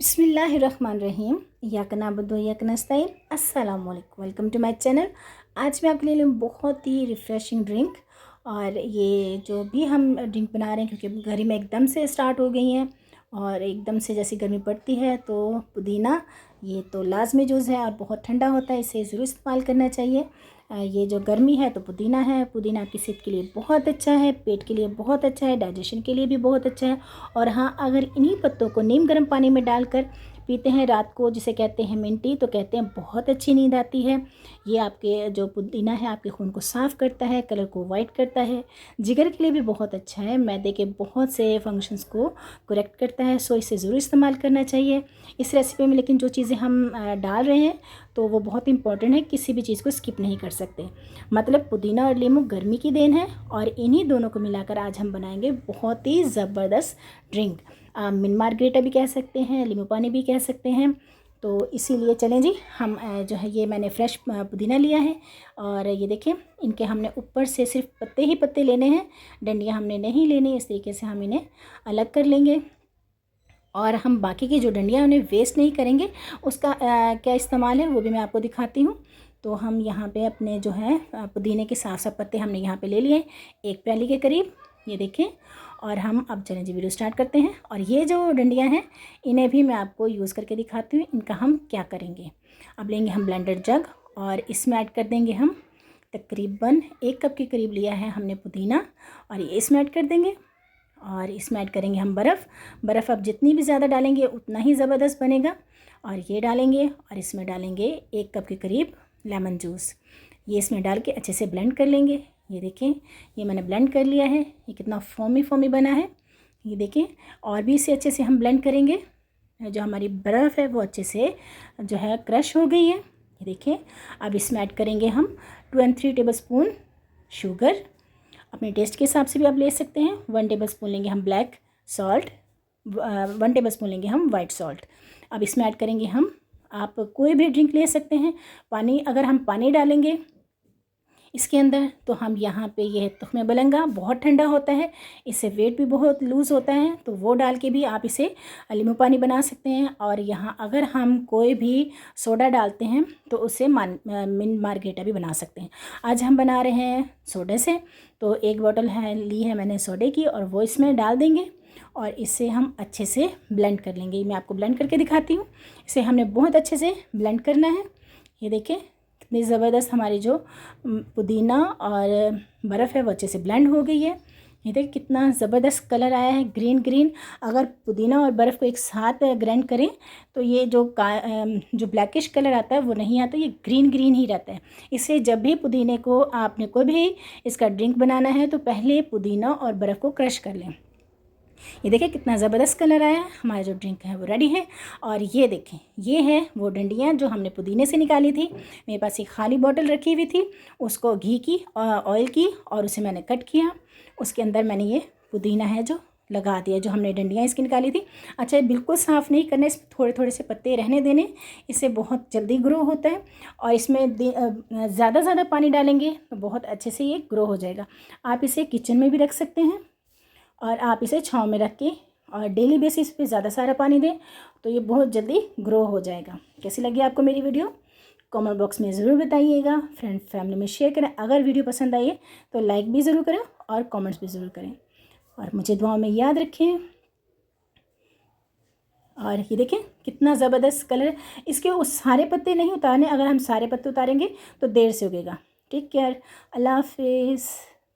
बिस्मिल्लाहिर्रहमानिर्रहीम। इय्याक नअबुदु व इय्याक नस्तईन। अस्सलामु अलैकुम, वेलकम टू माय चैनल। आज मैं आपके लिए बहुत ही रिफ़्रेशिंग ड्रिंक, और ये जो भी हम ड्रिंक बना रहे हैं क्योंकि गर्मी में एकदम से स्टार्ट हो गई हैं और एकदम से जैसी गर्मी पड़ती है तो पुदीना ये तो लाजमी जूज़ है और बहुत ठंडा होता है, इसे ज़रूर इस्तेमाल करना चाहिए। ये जो गर्मी है तो पुदीना है, पुदीना आपकी सेहत के लिए बहुत अच्छा है, पेट के लिए बहुत अच्छा है, डाइजेशन के लिए भी बहुत अच्छा है। और हाँ, अगर इन्हीं पत्तों को नीम गर्म पानी में डालकर पीते हैं रात को, जिसे कहते हैं मिंट टी, तो कहते हैं बहुत अच्छी नींद आती है। ये आपके जो पुदीना है आपके खून को साफ़ करता है, कलर को वाइट करता है, जिगर के लिए भी बहुत अच्छा है, मैदे के बहुत से फंक्शंस को करेक्ट करता है। सो इसे ज़रूर इस्तेमाल करना चाहिए इस रेसिपी में। लेकिन जो चीज़ें हम डाल रहे हैं तो वो बहुत इंपॉर्टेंट है, किसी भी चीज़ को स्किप नहीं कर सकते। मतलब पुदीना और नींबू गर्मी की देन है और इन्हीं दोनों को मिलाकर आज हम बनाएंगे बहुत ही ज़बरदस्त ड्रिंक। मिन मार्गरेटा भी कह सकते हैं, नींबू पानी भी कह सकते हैं। तो इसीलिए चलें जी, हम जो है ये मैंने फ्रेश पुदीना लिया है और ये देखें, इनके हमने ऊपर से सिर्फ पत्ते ही पत्ते लेने हैं, डंडियाँ हमने नहीं लेनी। इस तरीके से हम इन्हें अलग कर लेंगे और हम बाकी की जो डंडियाँ उन्हें वेस्ट नहीं करेंगे। उसका क्या इस्तेमाल है वो भी मैं आपको दिखाती हूँ। तो हम यहाँ पे अपने जो है पुदीने के साफ साफ पत्ते हमने यहाँ पे ले लिए, एक प्याली के करीब, ये देखें। और हम अब चलें जी वीडियो स्टार्ट करते हैं। और ये जो डंडियाँ हैं इन्हें भी मैं आपको यूज़ करके दिखाती हूँ, इनका हम क्या करेंगे। अब लेंगे हम ब्लेंडर जग और इसमें ऐड कर देंगे हम तकरीबन 1 कप के करीब लिया है हमने पुदीना, और ये इसमें ऐड कर देंगे। और इसमें ऐड करेंगे हम बर्फ़ अब जितनी भी ज़्यादा डालेंगे उतना ही ज़बरदस्त बनेगा। और ये डालेंगे और इसमें डालेंगे 1 कप के करीब लेमन जूस। ये इसमें डाल के अच्छे से ब्लेंड कर लेंगे। ये देखें, ये मैंने ब्लेंड कर लिया है, ये कितना फोमी बना है, ये देखें। और भी इसे अच्छे से हम ब्लेंड करेंगे। जो हमारी बर्फ़ है वो अच्छे से जो है क्रश हो गई है, ये देखें। अब इसमें ऐड करेंगे हम 2 और 3 टेबल स्पून शुगर, अपने टेस्ट के हिसाब से भी आप ले सकते हैं। 1 टेबल स्पून लेंगे हम ब्लैक सॉल्ट, 1 टेबल स्पून लेंगे हम वाइट सॉल्ट। अब इसमें ऐड करेंगे हम, आप कोई भी ड्रिंक ले सकते हैं, पानी। अगर हम पानी डालेंगे इसके अंदर तो हम यहाँ पे ये तुख्मे बलंगा बहुत ठंडा होता है, इससे वेट भी बहुत लूज़ होता है, तो वो डाल के भी आप इसे नींबू पानी बना सकते हैं। और यहाँ अगर हम कोई भी सोडा डालते हैं तो उससे मिन मार्गरेटा भी बना सकते हैं। आज हम बना रहे हैं सोडे से, तो 1 बॉटल है ली है मैंने सोडे की, और वो इसमें डाल देंगे और इसे हम अच्छे से ब्लेंड कर लेंगे। मैं आपको ब्लेंड करके दिखाती हूँ। इसे हमने बहुत अच्छे से ब्लेंड करना है। ये देखें कितनी ज़बरदस्त हमारी जो पुदीना और बर्फ़ है वो अच्छे से ब्लेंड हो गई है। ये देखिए कितना ज़बरदस्त कलर आया है, ग्रीन। अगर पुदीना और बर्फ़ को एक साथ ग्राइंड करें तो ये जो ब्लैकिश कलर आता है वो नहीं आता, ये ग्रीन ही रहता है। इससे जब भी पुदीने को आपने कोई भी इसका ड्रिंक बनाना है तो पहले पुदीना और बर्फ़ को क्रश कर लें। ये देखिए कितना ज़बरदस्त कलर आया है, हमारा जो ड्रिंक है वो रेडी है। और ये देखें, ये है वो डंडियाँ जो हमने पुदीने से निकाली थी। मेरे पास एक खाली बॉटल रखी हुई थी, उसको घी की ऑयल की और उसे मैंने कट किया, उसके अंदर मैंने ये पुदीना है जो लगा दिया, जो हमने डंडियाँ इसकी निकाली थी। अच्छा, बिल्कुल साफ़ नहीं करना, इसमें थोड़े से पत्ते रहने देने, इससे बहुत जल्दी ग्रो होता है। और इसमें ज़्यादा पानी डालेंगे तो बहुत अच्छे से ये ग्रो हो जाएगा। आप इसे किचन में भी रख सकते हैं और आप इसे छाँव में रख के और डेली बेसिस पे ज़्यादा सारा पानी दें तो ये बहुत जल्दी ग्रो हो जाएगा। कैसी लगी आपको मेरी वीडियो, कमेंट बॉक्स में ज़रूर बताइएगा। फ्रेंड फैमिली में शेयर करें। अगर वीडियो पसंद आई है तो लाइक भी ज़रूर करें और कमेंट्स भी ज़रूर करें, और मुझे दुआओं में याद रखें। और ये देखें कितना ज़बरदस्त कलर। इसके उस सारे पत्ते नहीं उतारने, अगर हम सारे पत्ते उतारेंगे तो देर से उगेगा। टेक केयर, अल्लाह हाफिज़।